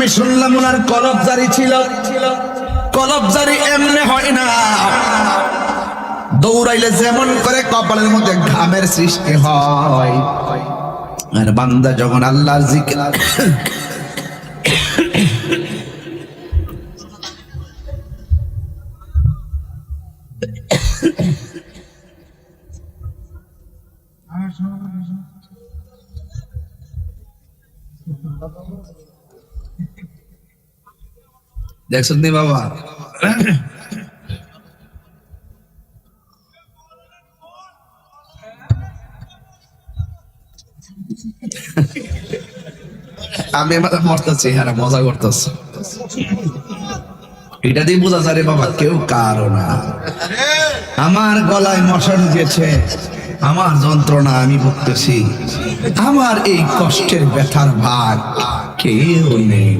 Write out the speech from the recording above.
আমি শুনলাম ওনার কলব জারি ছিল। কলব জারি এমনি হয় না, দৌড়াইলে যেমন করে কপালের মধ্যে ঘামের সৃষ্টি হয়, আর বান্দা যখন আল্লাহর জিকির দেখছেন নি বাবা, আমি মরতেছি, হ্যাঁ মজা করতেছি, এটা দিয়ে বোঝা যায় রে বাবা কেউ কারো না। আমার গলায় মশা ঢুকেছে, আমার যন্ত্রণা আমি ভুগতেছি, আমার এই কষ্টের ব্যথার ভাগ কেউ নেই।